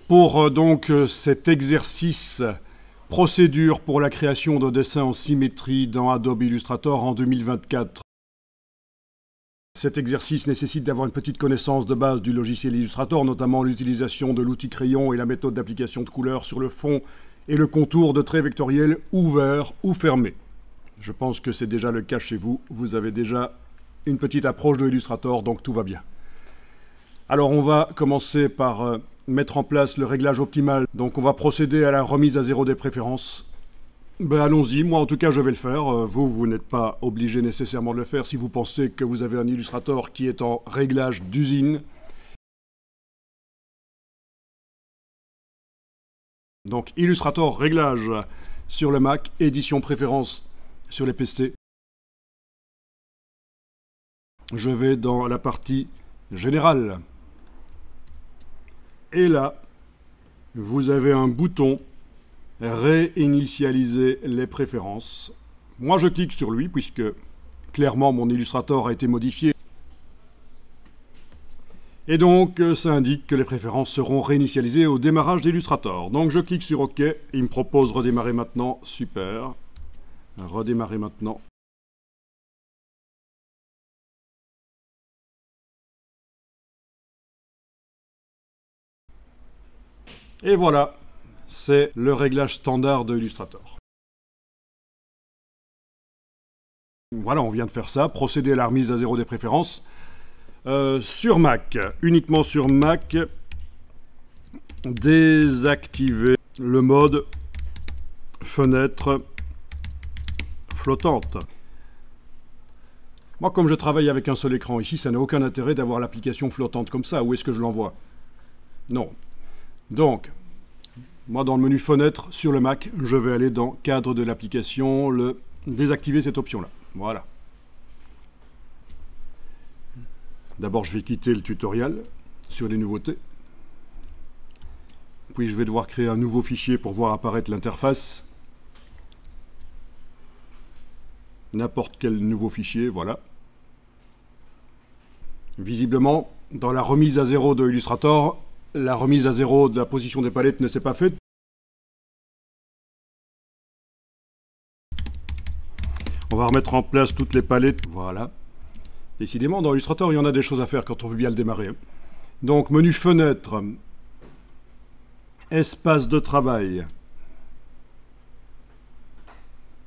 Pour cet exercice procédure pour la création de dessins en symétrie dans Adobe Illustrator en 2024. Cet exercice nécessite d'avoir une petite connaissance de base du logiciel Illustrator, notamment l'utilisation de l'outil crayon et la méthode d'application de couleurs sur le fond et le contour de traits vectoriels ouverts ou fermés. Je pense que c'est déjà le cas chez vous. Vous avez déjà une petite approche de Illustrator, donc tout va bien. Alors on va commencer par mettre en place le réglage optimal. Donc on va procéder à la remise à zéro des préférences. Ben allons-y, moi en tout cas je vais le faire. Vous n'êtes pas obligé nécessairement de le faire si vous pensez que vous avez un Illustrator qui est en réglage d'usine. Donc Illustrator réglage sur le Mac, édition préférences sur les PC. Je vais dans la partie générale. Et là, vous avez un bouton « Réinitialiser les préférences ». Moi, je clique sur lui, puisque clairement, mon Illustrator a été modifié. Et donc, ça indique que les préférences seront réinitialisées au démarrage d'Illustrator. Donc, je clique sur OK. Il me propose « Redémarrer maintenant ». Super. Redémarrer maintenant. Et voilà, c'est le réglage standard de Illustrator. Voilà, on vient de faire ça, procéder à la remise à zéro des préférences. Sur Mac, uniquement sur Mac, désactiver le mode fenêtre flottante. Moi, comme je travaille avec un seul écran ici, ça n'a aucun intérêt d'avoir l'application flottante comme ça. Où est-ce que je l'envoie? Non. Donc, moi dans le menu fenêtre sur le Mac, je vais aller dans cadre de l'application, désactiver cette option-là. Voilà. D'abord, je vais quitter le tutoriel sur les nouveautés. Puis, je vais devoir créer un nouveau fichier pour voir apparaître l'interface. N'importe quel nouveau fichier, voilà. Visiblement, dans la remise à zéro de Illustrator, la remise à zéro de la position des palettes ne s'est pas faite. On va remettre en place toutes les palettes. Voilà. Décidément, dans Illustrator, il y en a des choses à faire quand on veut bien le démarrer. Donc, menu fenêtre. Espace de travail.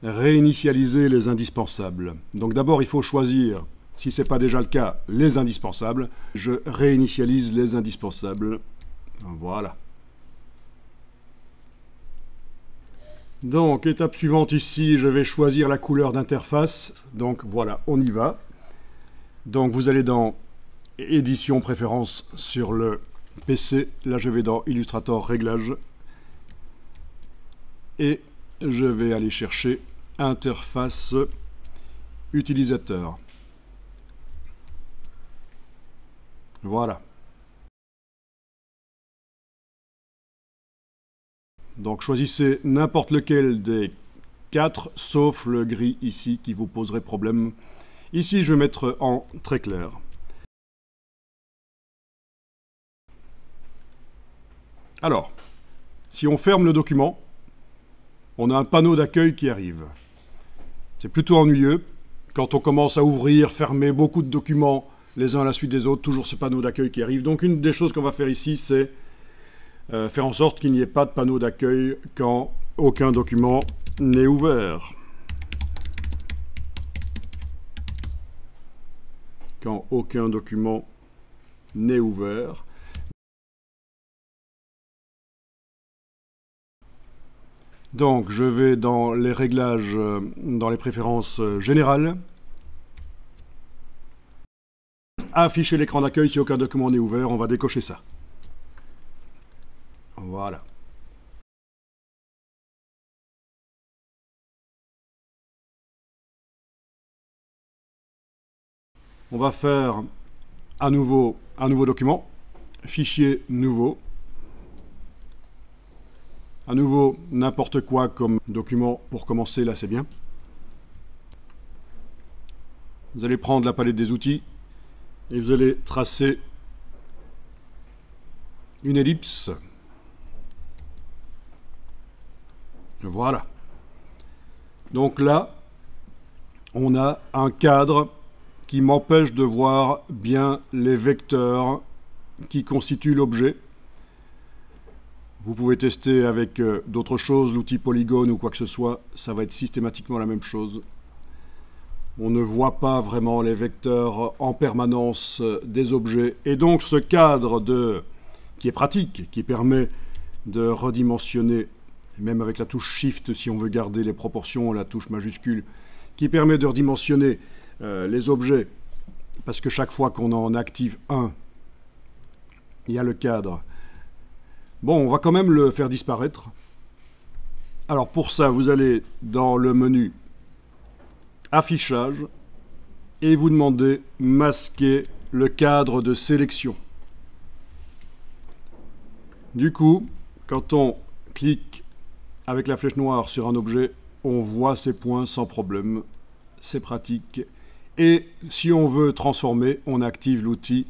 Réinitialiser les indispensables. Donc d'abord, il faut choisir, si ce n'est pas déjà le cas, les indispensables. Je réinitialise les indispensables. Voilà. Donc, étape suivante ici, je vais choisir la couleur d'interface. Donc voilà, on y va. Donc vous allez dans Édition préférences sur le PC. Là, je vais dans Illustrator Réglages. Et je vais aller chercher Interface utilisateur. Voilà. Donc choisissez n'importe lequel des 4, sauf le gris ici qui vous poserait problème. Ici, je vais mettre en très clair. Alors, si on ferme le document, on a un panneau d'accueil qui arrive. C'est plutôt ennuyeux. Quand on commence à ouvrir, fermer beaucoup de documents les uns à la suite des autres, toujours ce panneau d'accueil qui arrive. Donc une des choses qu'on va faire ici, c'est faire en sorte qu'il n'y ait pas de panneau d'accueil quand aucun document n'est ouvert. Quand aucun document n'est ouvert. Donc, je vais dans les réglages, dans les préférences générales. Afficher l'écran d'accueil si aucun document n'est ouvert, on va décocher ça. Voilà. On va faire à nouveau un nouveau document. Fichier nouveau. À nouveau, n'importe quoi comme document pour commencer, là c'est bien. Vous allez prendre la palette des outils et vous allez tracer une ellipse Voilà. Donc là, on a un cadre qui m'empêche de voir bien les vecteurs qui constituent l'objet. Vous pouvez tester avec d'autres choses, l'outil polygone ou quoi que ce soit, ça va être systématiquement la même chose. On ne voit pas vraiment les vecteurs en permanence des objets. Et donc ce cadre qui est pratique, qui permet de redimensionner, même avec la touche Shift si on veut garder les proportions, la touche majuscule, qui permet de redimensionner les objets, parce que chaque fois qu'on en active un, il y a le cadre. Bon, on va quand même le faire disparaître. Alors pour ça, vous allez dans le menu Affichage et vous demandez Masquer le cadre de sélection. Du coup, quand on clique avec la flèche noire sur un objet, on voit ces points sans problème. C'est pratique. Et si on veut transformer, on active l'outil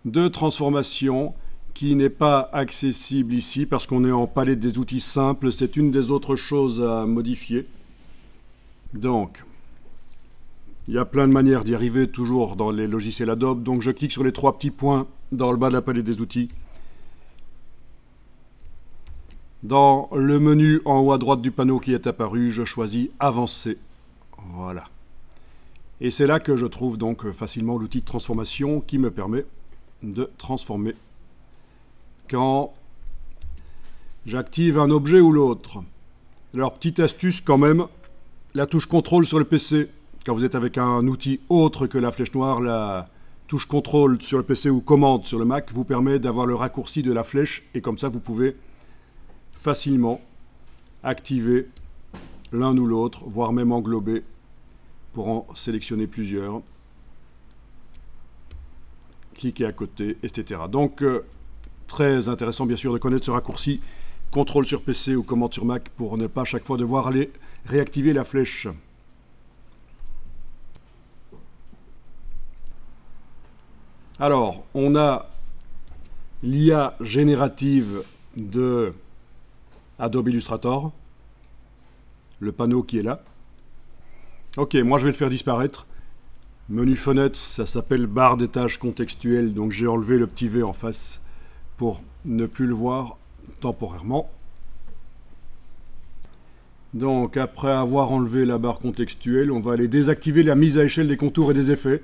de transformation qui n'est pas accessible ici parce qu'on est en palette des outils simples. C'est une des autres choses à modifier. Donc, il y a plein de manières d'y arriver, toujours dans les logiciels Adobe. Donc je clique sur les trois petits points dans le bas de la palette des outils. Dans le menu en haut à droite du panneau qui est apparu, je choisis Avancer. Voilà. Et c'est là que je trouve donc facilement l'outil de transformation qui me permet de transformer quand j'active un objet ou l'autre. Alors, petite astuce quand même, la touche contrôle sur le PC, quand vous êtes avec un outil autre que la flèche noire, la touche contrôle sur le PC ou commande sur le Mac vous permet d'avoir le raccourci de la flèche et comme ça vous pouvez facilement activer l'un ou l'autre, voire même englober pour en sélectionner plusieurs. Cliquez à côté, etc. Donc, très intéressant bien sûr de connaître ce raccourci contrôle sur PC ou commande sur Mac pour ne pas à chaque fois devoir aller réactiver la flèche. Alors, on a l'IA générative de Adobe Illustrator, le panneau qui est là. Ok, moi je vais le faire disparaître. Menu fenêtre, ça s'appelle barre des tâches contextuelles, donc j'ai enlevé le petit V en face pour ne plus le voir temporairement. Donc après avoir enlevé la barre contextuelle, on va aller désactiver la mise à échelle des contours et des effets.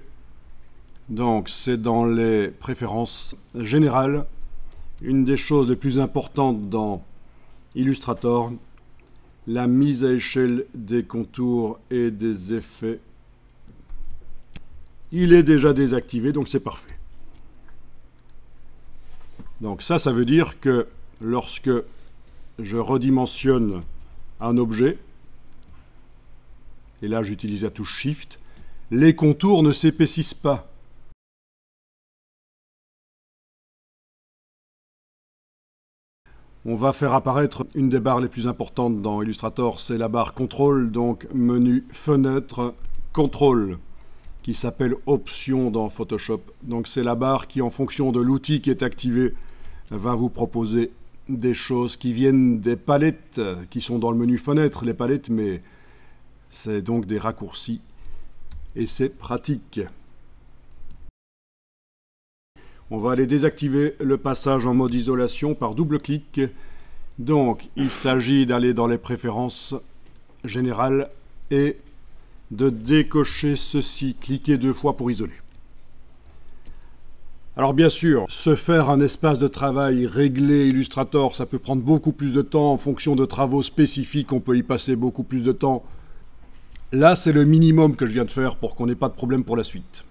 Donc c'est dans les préférences générales, une des choses les plus importantes dans Illustrator, la mise à échelle des contours et des effets. Il est déjà désactivé, donc c'est parfait. Donc ça veut dire que lorsque je redimensionne un objet, et là j'utilise la touche Shift, les contours ne s'épaississent pas. On va faire apparaître une des barres les plus importantes dans Illustrator, c'est la barre Contrôle, donc menu Fenêtre, Contrôle, qui s'appelle Options dans Photoshop. Donc c'est la barre qui, en fonction de l'outil qui est activé, va vous proposer des choses qui viennent des palettes, qui sont dans le menu Fenêtre, les palettes, mais c'est donc des raccourcis, et c'est pratique. On va aller désactiver le passage en mode isolation par double-clic. Donc, il s'agit d'aller dans les préférences générales et de décocher ceci. Cliquez 2 fois pour isoler. Alors bien sûr, se faire un espace de travail réglé Illustrator, ça peut prendre beaucoup plus de temps en fonction de travaux spécifiques, on peut y passer beaucoup plus de temps. Là, c'est le minimum que je viens de faire pour qu'on n'ait pas de problème pour la suite.